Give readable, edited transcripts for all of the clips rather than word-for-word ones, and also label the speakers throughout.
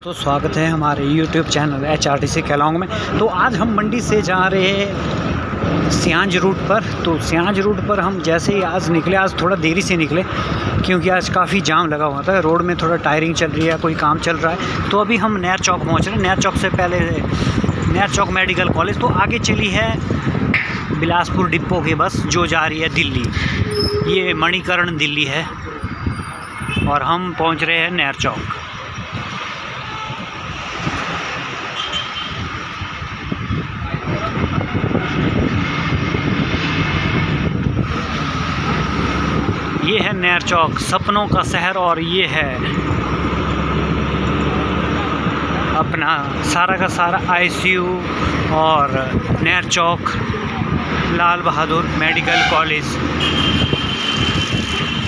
Speaker 1: तो स्वागत है हमारे YouTube चैनल HRTC कैलांग में। तो आज हम मंडी से जा रहे हैं सियांज रूट पर। तो सियांज रूट पर हम जैसे ही आज निकले, आज थोड़ा देरी से निकले क्योंकि आज काफ़ी जाम लगा हुआ था। रोड में थोड़ा टायरिंग चल रही है, कोई काम चल रहा है। तो अभी हम नहर चौक पहुँच रहे हैं। नहर चौक से पहले नहर चौक मेडिकल कॉलेज, तो आगे चली है बिलासपुर डिपो की बस जो जा रही है दिल्ली। ये मणिकर्ण दिल्ली है और हम पहुँच रहे हैं नहर चौक। ये है नहर चौक, सपनों का शहर। और ये है अपना सारा का सारा ICU और नहर चौक लाल बहादुर मेडिकल कॉलेज।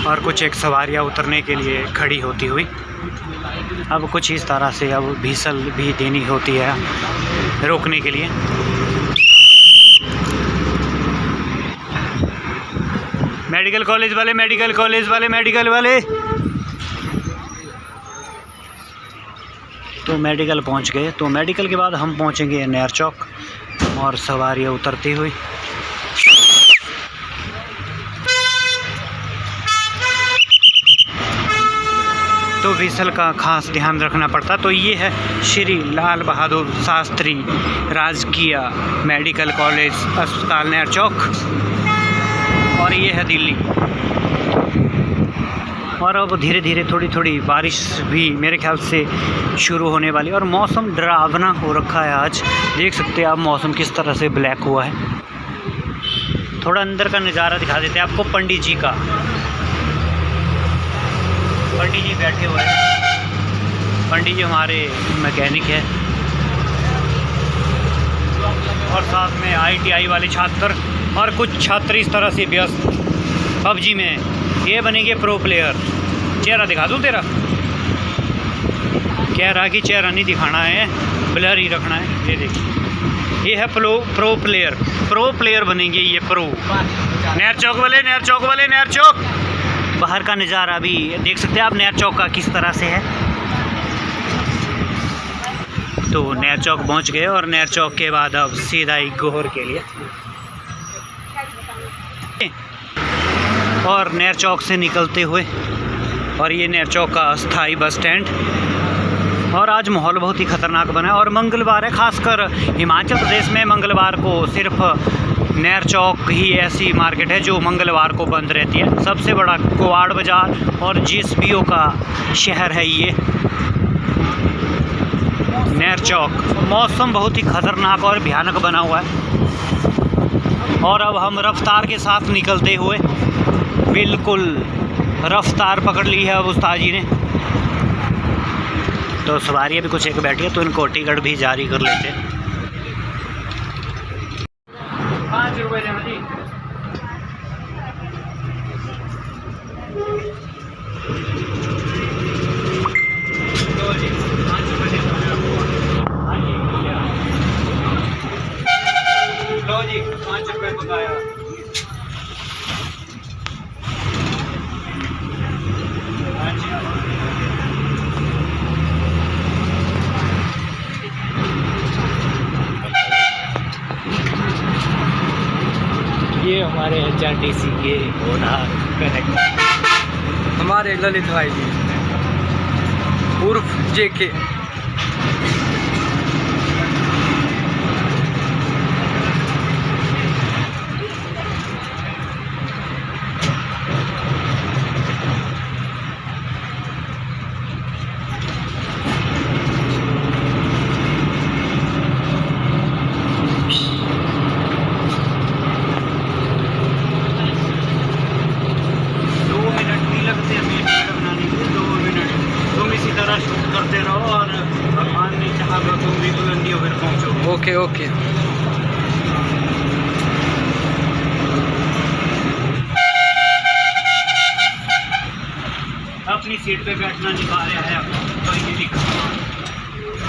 Speaker 1: और कुछ एक सवारियाँ उतरने के लिए खड़ी होती हुई। अब कुछ इस तरह से अब व्हीसल भी देनी होती है रोकने के लिए। मेडिकल कॉलेज वाले, मेडिकल कॉलेज वाले, मेडिकल वाले। तो मेडिकल पहुंच गए। तो मेडिकल के बाद हम पहुंचेंगे नहर चौक और सवारियां उतरती हुई। तो व्हीसल का खास ध्यान रखना पड़ता। तो ये है श्री लाल बहादुर शास्त्री राजकीय मेडिकल कॉलेज अस्पताल नहर चौक। और ये है दिल्ली। और अब धीरे धीरे थोड़ी थोड़ी बारिश भी मेरे ख्याल से शुरू होने वाली। और मौसम डरावना हो रखा है आज। देख सकते हैं आप मौसम किस तरह से ब्लैक हुआ है। थोड़ा अंदर का नज़ारा दिखा देते हैं आपको पंडित जी का। पंडित जी बैठे हुए हैं। पंडित जी हमारे मैकेनिक है। और साथ में ITI वाले छात्र और कुछ छात्र इस तरह से व्यस्त PUBG में। ये बनेंगे प्रो प्लेयर। चेहरा दिखा दूँ तेरा? कह रहा कि चेहरा नहीं दिखाना है, ब्लर ही रखना है। ये देखिए, ये है प्रो प्लेयर बनेंगे ये प्रो। नहर चौक वाले, नहर चौक वाले, नहर चौक। बाहर का नज़ारा भी देख सकते हैं आप नहर चौक का किस तरह से है। तो नहर चौक पहुंच गए और नहर चौक के बाद अब सीधा ही गोहर के लिए। और नहर चौक से निकलते हुए, और ये नहर चौक का अस्थाई बस स्टैंड। और आज माहौल बहुत ही ख़तरनाक बना है। और मंगलवार है, खासकर हिमाचल प्रदेश में मंगलवार को सिर्फ नहर चौक ही ऐसी मार्केट है जो मंगलवार को बंद रहती है। सबसे बड़ा कुवाड़ बाज़ार और GSBO का शहर है ये नहर चौक। मौसम बहुत ही ख़तरनाक और भयानक बना हुआ है। और अब हम रफ्तार के साथ निकलते हुए, बिल्कुल रफ्तार पकड़ ली है अब उस्ताद जी ने। तो सवारियाँ भी कुछ एक बैठी है, तो इनको टिकट भी जारी कर लेते हैं। 5 रुपये देना जी। लो जी, 5 रुपये देना। लो जी, 5 रुपये बताया। ये हमारे HRTC के ओनर कनेक्ट,
Speaker 2: हमारे ललित भाई जी उर्फ JK।
Speaker 1: करते रहो और भगवान ने चाहा तो तुम भी बुलंदी होकर पहुँचो।
Speaker 2: Okay okay.
Speaker 1: अपनी सीट पे बैठना निकाल है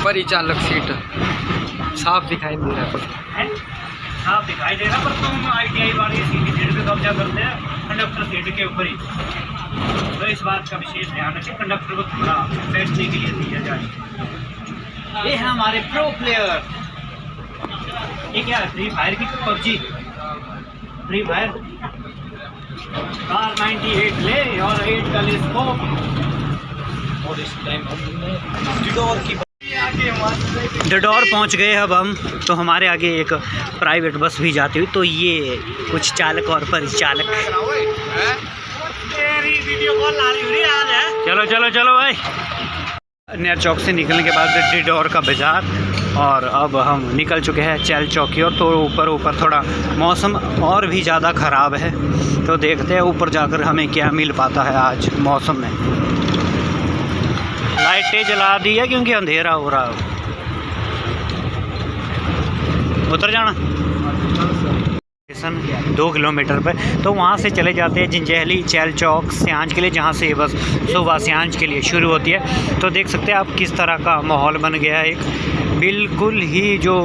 Speaker 2: परिचालक सीट साफ दिखाई दे रहा है।
Speaker 1: साफ दिखाई दे रहा, पर तुम ITI वाली सीट पे कब्जा करते हैं कंडक्टर सीट के ऊपर ही। तो इस बात का विशेष ध्यान रखें, कंडक्टर को थोड़ा बैठने के लिए दिया जाए। ये है हमारे प्रो प्लेयर। ये क्या है, फ्री फायर की पबजी, फ्री फायर कार 98 ले और 8 का ले स्कोप। और इस टाइम डडौर पहुंच गए अब हम। तो हमारे आगे एक प्राइवेट बस भी जाती हुई, तो ये कुछ चालक और परिचालक। चलो चलो चलो भाई। नेर चौक से निकलने के बाद डडौर का बाज़ार, और अब हम निकल चुके हैं चैल चौक की ओर। तो ऊपर थोड़ा मौसम और भी ज़्यादा ख़राब है, तो देखते हैं ऊपर जाकर हमें क्या मिल पाता है आज मौसम में। लाइटें जला दी है क्योंकि अंधेरा हो रहा है। उतर जाना 2 किलोमीटर पर, तो वहाँ से चले जाते हैं जिंजहली चैल चौक सियांज के लिए, जहाँ से बस सुबह सियांज के लिए शुरू होती है। तो देख सकते हैं आप किस तरह का माहौल बन गया है। एक बिल्कुल ही जो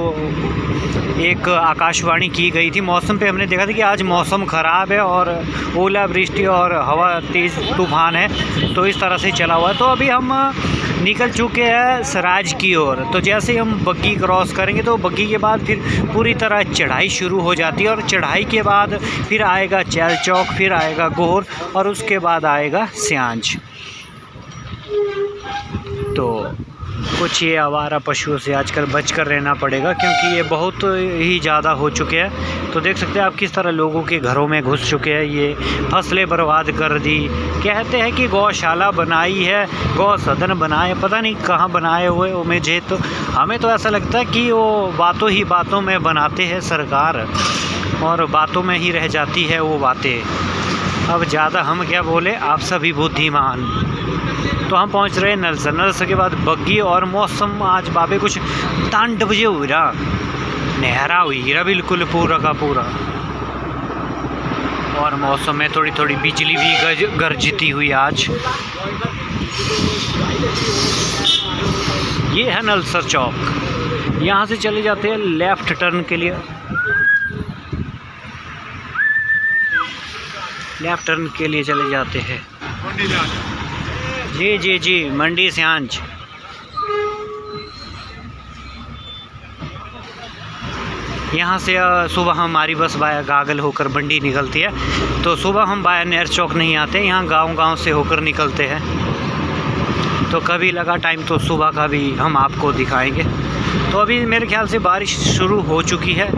Speaker 1: एक आकाशवाणी की गई थी मौसम पे, हमने देखा था कि आज मौसम ख़राब है और ओलावृष्टि और हवा तेज़ तूफान है, तो इस तरह से चला हुआ है। तो अभी हम निकल चुके हैं सराज की ओर। तो जैसे ही हम बग्गी क्रॉस करेंगे तो बग्गी के बाद फिर पूरी तरह चढ़ाई शुरू हो जाती है, और चढ़ाई के बाद फिर आएगा चैल चौक, फिर आएगा गोर, और उसके बाद आएगा सियांज। तो कुछ ये आवारा पशुओं से आजकल बचकर रहना पड़ेगा, क्योंकि ये बहुत ही ज़्यादा हो चुके हैं। तो देख सकते हैं आप किस तरह लोगों के घरों में घुस चुके हैं, ये फसलें बर्बाद कर दी। कहते हैं कि गौशाला बनाई है, गौ सदन बनाए, पता नहीं कहाँ बनाए हुए मुझे तो, हमें तो ऐसा लगता है कि वो बातों ही बातों में बनाते हैं सरकार, और बातों में ही रह जाती है वो बातें। अब ज़्यादा हम क्या बोले, आप सभी बुद्धिमान। तो हम पहुंच रहे हैं नलसर। नलसर के बाद बग्गी, और मौसम आज बाबे कुछ ठंड बजे हुई रहा, नहरा हुई रहा बिल्कुल पूरा का पूरा, और मौसम में थोड़ी थोड़ी बिजली भी गरजती हुई आज। ये है नलसर चौक। यहाँ से चले जाते हैं लेफ़्ट टर्न के लिए, लेफ़्ट टर्न के लिए चले जाते हैं। जी जी जी, मंडी सियांज। यहाँ से सुबह हमारी बस बाया गागल होकर बंडी निकलती है। तो सुबह हम बाया नेर चौक नहीं आते, यहाँ गांव-गांव से होकर निकलते हैं। तो कभी लगा टाइम तो सुबह का भी हम आपको दिखाएंगे। तो अभी मेरे ख्याल से बारिश शुरू हो चुकी है,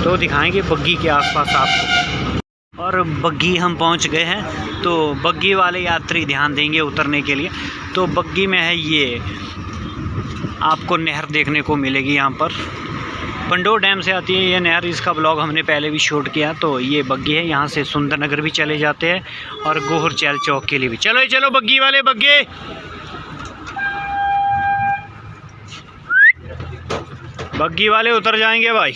Speaker 1: तो दिखाएंगे बग्गी के आसपास आपको। और बग्गी हम पहुंच गए हैं। तो बग्गी वाले यात्री ध्यान देंगे उतरने के लिए। तो बग्गी में है ये, आपको नहर देखने को मिलेगी यहाँ पर, पंडोर डैम से आती है ये नहर। इसका ब्लॉग हमने पहले भी शूट किया। तो ये बग्गी है, यहाँ से सुंदर नगर भी चले जाते हैं, और गोहर चैल चौक के लिए भी। चलो चलो बग्गी वाले, बग्गी बग्गी वाले उतर जाएंगे भाई।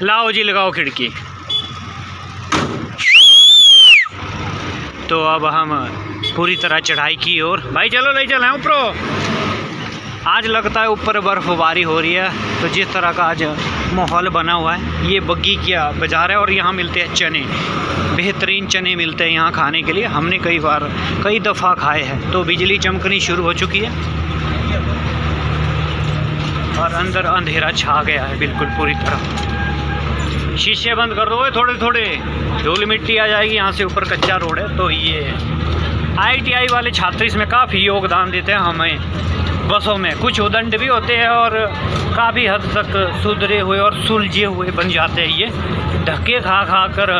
Speaker 1: लाओ जी, लगाओ खिड़की। तो अब हम पूरी तरह चढ़ाई की ओर, भाई चलो ले चलें ऊपर। आज लगता है ऊपर बर्फ़बारी हो रही है, तो जिस तरह का आज माहौल बना हुआ है। ये बग्गी का बाज़ार है, और यहाँ मिलते हैं चने, बेहतरीन चने मिलते हैं यहाँ खाने के लिए। हमने कई दफ़ा खाए हैं। तो बिजली चमकनी शुरू हो चुकी है, और अंदर अंधेरा छा गया है बिल्कुल पूरी तरह। शीशे बंद कर दो थोड़े थोड़े, धूल मिट्टी आ जाएगी। यहाँ से ऊपर कच्चा रोड है। तो ये ITI वाले छात्र इसमें काफ़ी योगदान देते हैं हमें बसों में। कुछ उदंड भी होते हैं, और काफ़ी हद तक सुधरे हुए और सुलझे हुए बन जाते हैं ये, धक्के खा खा कर।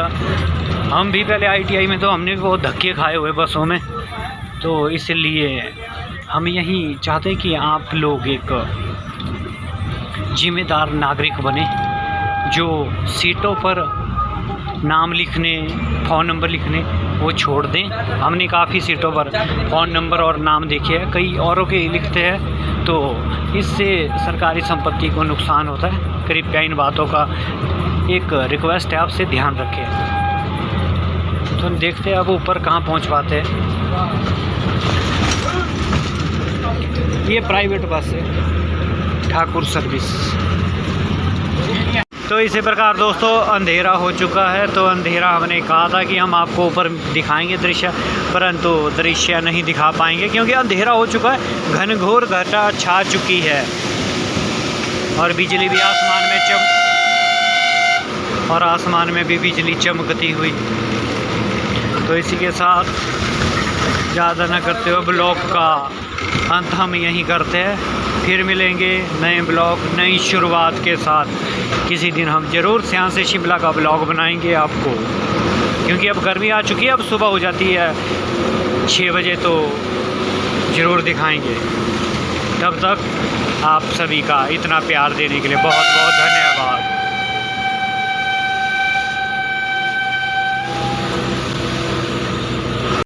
Speaker 1: हम भी पहले ITI में तो हमने भी बहुत धक्के खाए हुए बसों में। तो इसलिए हम यही चाहते हैं कि आप लोग एक जिम्मेदार नागरिक बने, जो सीटों पर नाम लिखने, फ़ोन नंबर लिखने वो छोड़ दें। हमने काफ़ी सीटों पर फ़ोन नंबर और नाम देखे हैं, कई औरों के लिखते हैं, तो इससे सरकारी संपत्ति को नुकसान होता है। कृपया इन बातों का एक रिक्वेस्ट है, आपसे ध्यान रखें। तो देखते हैं अब ऊपर कहाँ पहुँच पाते हैं। ये प्राइवेट बस है, ठाकुर सर्विस। तो इसी प्रकार दोस्तों अंधेरा हो चुका है, तो अंधेरा हमने कहा था कि हम आपको ऊपर दिखाएंगे दृश्य, परंतु दृश्य नहीं दिखा पाएंगे क्योंकि अंधेरा हो चुका है, घनघोर घटा छा चुकी है और बिजली भी आसमान में भी बिजली चमकती हुई। तो इसी के साथ ज़्यादा न करते हुए ब्लॉग का अंत हम यहीं करते हैं। फिर मिलेंगे नए ब्लॉग नई शुरुआत के साथ। किसी दिन हम ज़रूर सियान से शिमला का ब्लॉग बनाएंगे आपको, क्योंकि अब गर्मी आ चुकी है, अब सुबह हो जाती है 6 बजे, तो ज़रूर दिखाएंगे। तब तक आप सभी का इतना प्यार देने के लिए बहुत बहुत धन्यवाद।